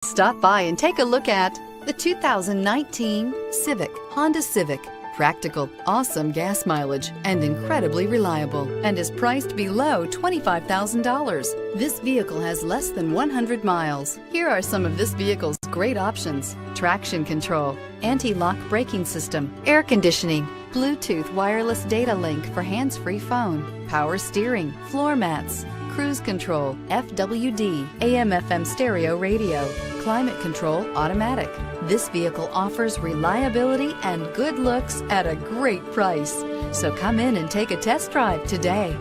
Stop by and take a look at the 2019 Honda Civic. Practical, awesome gas mileage, and incredibly reliable, and is priced below $25,000. This vehicle has less than 100 miles. Here are some of this vehicle's great options: traction control, anti-lock braking system, air conditioning, Bluetooth wireless data link for hands-free phone, power steering, floor mats, cruise control, FWD, AM/FM stereo radio, climate control automatic. This vehicle offers reliability and good looks at a great price. So come in and take a test drive today.